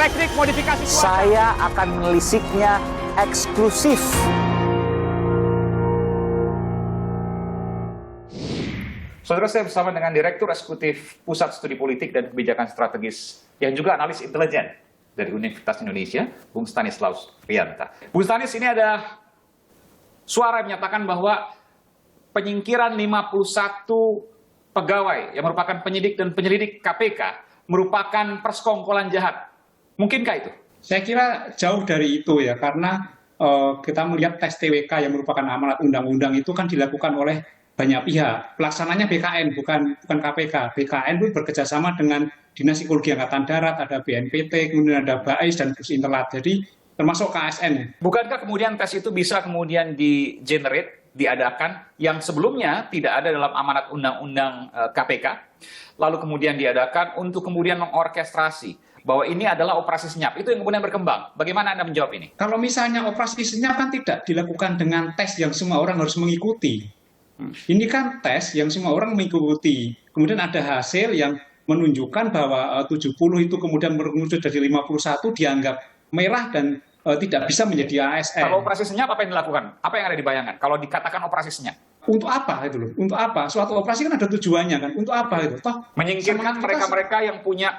teknik modifikasi cuaca. Saya akan menelisiknya eksklusif. Saudara, saya bersama dengan Direktur Eksekutif Pusat Studi Politik dan Kebijakan Strategis yang juga analis intelijen dari Universitas Indonesia, Bung Stanislaus Rianta. Bung Stanis, ini ada suara yang menyatakan bahwa penyingkiran 51 pegawai yang merupakan penyidik dan penyelidik KPK merupakan persekongkolan jahat. Mungkinkah itu? Saya kira jauh dari itu ya, karena kita melihat tes TWK yang merupakan amanat undang-undang itu kan dilakukan oleh banyak pihak. Pelaksananya BKN, bukan KPK. BKN itu bekerjasama dengan Dinas Psikologi Angkatan Darat, ada BNPT, kemudian ada BAIS dan Pusinterlat. Jadi termasuk KSN. Bukankah kemudian tes itu bisa kemudian di-generate, diadakan, yang sebelumnya tidak ada dalam amanat undang-undang KPK, lalu kemudian diadakan untuk kemudian mengorkestrasi bahwa ini adalah operasi senyap. Itu yang kemudian berkembang. Bagaimana Anda menjawab ini? Kalau misalnya operasi senyap kan tidak dilakukan dengan tes yang semua orang harus mengikuti. Ini kan tes yang semua orang mengikuti. Kemudian ada hasil yang menunjukkan bahwa 70 itu kemudian merujuk dari 51 dianggap merah dan tidak bisa menjadi ASN. Kalau operasi senyap apa yang dilakukan? Apa yang ada di bayangan? Kalau dikatakan operasi senyap? Untuk apa itu loh? Untuk apa? Suatu operasi kan ada tujuannya kan. Untuk apa itu? Toh menyingkirkan mereka-mereka yang punya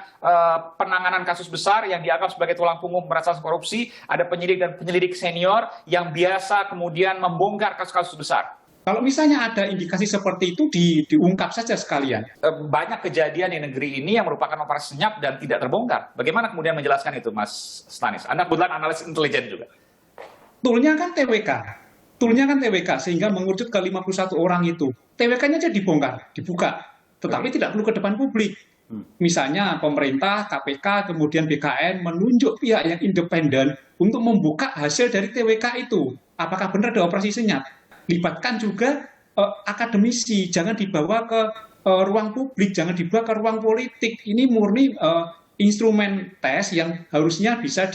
penanganan kasus besar yang dianggap sebagai tulang punggung pemberantasan korupsi, ada penyidik dan penyelidik senior yang biasa kemudian membongkar kasus-kasus besar. Kalau misalnya ada indikasi seperti itu diungkap saja sekalian. Banyak kejadian di negeri ini yang merupakan operasi senyap dan tidak terbongkar. Bagaimana kemudian menjelaskan itu, Mas Stanis? Anda kebetulan analis intelijen juga. Toolnya kan TWK, sehingga mengerucut ke 51 orang itu. TWK-nya aja dibongkar, dibuka, tetapi tidak perlu ke depan publik. Misalnya pemerintah, KPK, kemudian BKN menunjuk pihak yang independen untuk membuka hasil dari TWK itu. Apakah benar ada operasi senyap? Libatkan juga akademisi, jangan dibawa ke ruang publik, jangan dibawa ke ruang politik. Ini murni instrumen tes yang harusnya bisa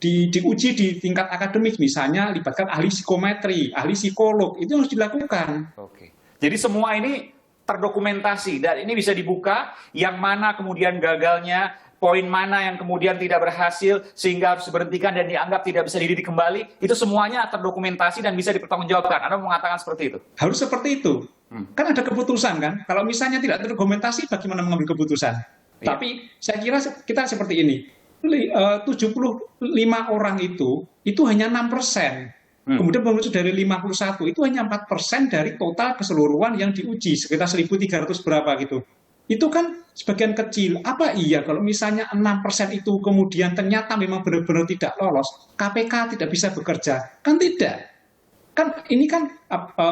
diuji di tingkat akademik, misalnya libatkan ahli psikometri, ahli psikolog, itu harus dilakukan. Oke. Jadi semua ini terdokumentasi dan ini bisa dibuka yang mana kemudian gagalnya, poin mana yang kemudian tidak berhasil sehingga harus diberhentikan dan dianggap tidak bisa dididik kembali, itu semuanya terdokumentasi dan bisa dipertanggungjawabkan. Anda mengatakan seperti itu? Harus seperti itu. Kan ada keputusan kan, kalau misalnya tidak terdokumentasi bagaimana mengambil keputusan? Iya. Tapi saya kira kita seperti ini. 75 orang itu hanya 6%. Kemudian menuju dari 51 itu hanya 4% dari total keseluruhan yang diuji, sekitar 1.300 berapa gitu. Itu kan sebagian kecil. Apa iya kalau misalnya 6% itu kemudian ternyata memang benar-benar tidak lolos, KPK tidak bisa bekerja? Kan tidak. Kan ini kan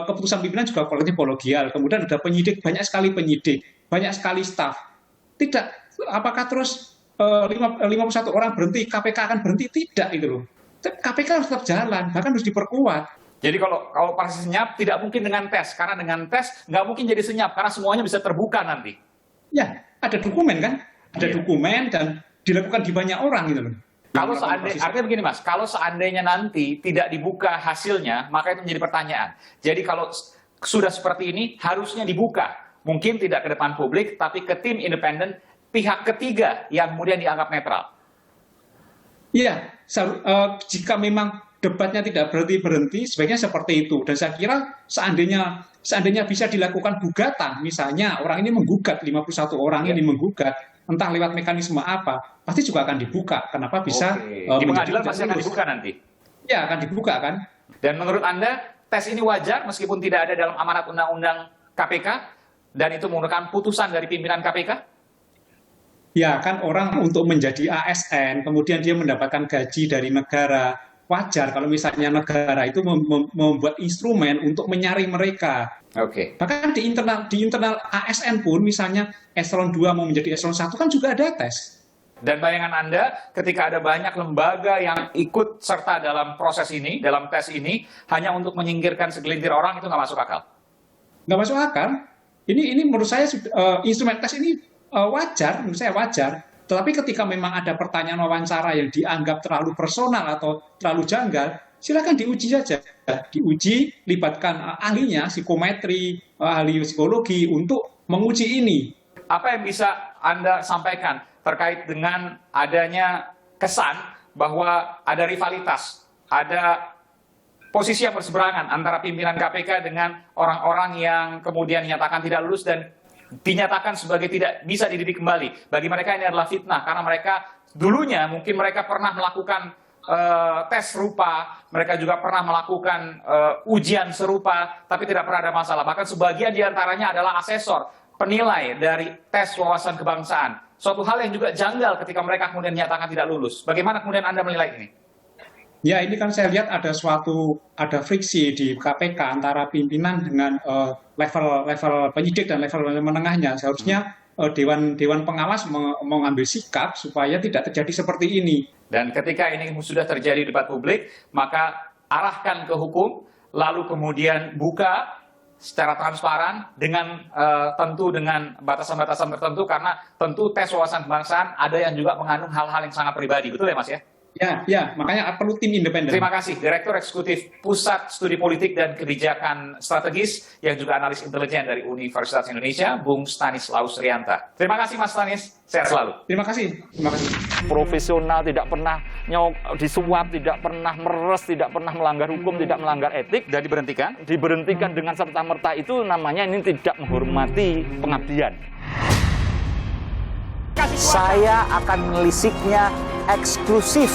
keputusan pimpinan juga kolegial, kemudian ada penyidik, banyak sekali penyidik, banyak sekali staf. Tidak, apakah terus 51 orang berhenti, KPK akan berhenti? Tidak itu loh. KPK harus tetap jalan, bahkan harus diperkuat. Jadi kalau operasi senyap tidak mungkin dengan tes, karena dengan tes nggak mungkin jadi senyap, karena semuanya bisa terbuka nanti. Ya, ada dokumen kan? Ada dokumen dan dilakukan di banyak orang gitu loh. Kalau seandainya, artinya begini Mas, kalau seandainya nanti tidak dibuka hasilnya, maka itu menjadi pertanyaan. Jadi kalau sudah seperti ini, harusnya dibuka. Mungkin tidak ke depan publik, tapi ke tim independen, pihak ketiga yang kemudian dianggap netral. Iya, jika memang debatnya tidak berhenti, sebaiknya seperti itu. Dan saya kira seandainya bisa dilakukan gugatan, misalnya orang ini menggugat, 51 orang ini menggugat, entah lewat mekanisme apa, pasti juga akan dibuka. Kenapa bisa? Di pengadilan pasti akan dibuka nanti? Ya, akan dibuka kan. Dan menurut Anda, tes ini wajar meskipun tidak ada dalam amanat undang-undang KPK, dan itu menggunakan putusan dari pimpinan KPK? Ya, kan orang untuk menjadi ASN, kemudian dia mendapatkan gaji dari negara, wajar kalau misalnya negara itu membuat instrumen untuk menyaring mereka. Oke. Bahkan di internal ASN pun, misalnya eselon 2 mau menjadi eselon 1 kan juga ada tes. Dan bayangan Anda, ketika ada banyak lembaga yang ikut serta dalam proses ini, dalam tes ini, hanya untuk menyingkirkan segelintir orang, itu nggak masuk akal? Nggak masuk akal. Ini menurut saya instrumen tes ini wajar, menurut saya wajar. Tetapi ketika memang ada pertanyaan wawancara yang dianggap terlalu personal atau terlalu janggal, silakan diuji saja. Diuji, libatkan ahlinya, psikometri, ahli psikologi untuk menguji ini. Apa yang bisa Anda sampaikan terkait dengan adanya kesan bahwa ada rivalitas, ada posisi yang berseberangan antara pimpinan KPK dengan orang-orang yang kemudian dinyatakan tidak lulus dan dinyatakan sebagai tidak bisa dididik kembali. Bagi mereka ini adalah fitnah, karena mereka dulunya mungkin mereka pernah melakukan tes serupa, mereka juga pernah melakukan ujian serupa, tapi tidak pernah ada masalah. Bahkan sebagian diantaranya adalah asesor, penilai dari tes wawasan kebangsaan. Suatu hal yang juga janggal ketika mereka kemudian dinyatakan tidak lulus. Bagaimana kemudian Anda menilai ini? Ya, ini kan saya lihat ada friksi di KPK antara pimpinan dengan level penyidik dan level menengahnya. Seharusnya Dewan Pengawas mengambil sikap supaya tidak terjadi seperti ini. Dan ketika ini sudah terjadi debat publik, maka arahkan ke hukum, lalu kemudian buka secara transparan dengan tentu dengan batasan-batasan tertentu, karena tentu tes wawasan kebangsaan ada yang juga mengandung hal-hal yang sangat pribadi. Betul ya Mas ya? Ya, makanya perlu tim independen. Terima kasih, Direktur Eksekutif Pusat Studi Politik dan Kebijakan Strategis yang juga analis intelijen dari Universitas Indonesia, Bung Stanislaus Rianta. Terima kasih Mas Stanis, sehat selalu. Terima kasih. Profesional, tidak pernah disuap, tidak pernah meres, tidak pernah melanggar hukum, tidak melanggar etik. Dan diberhentikan? Diberhentikan dengan serta-merta itu namanya ini tidak menghormati pengabdian. Saya akan menelisiknya eksklusif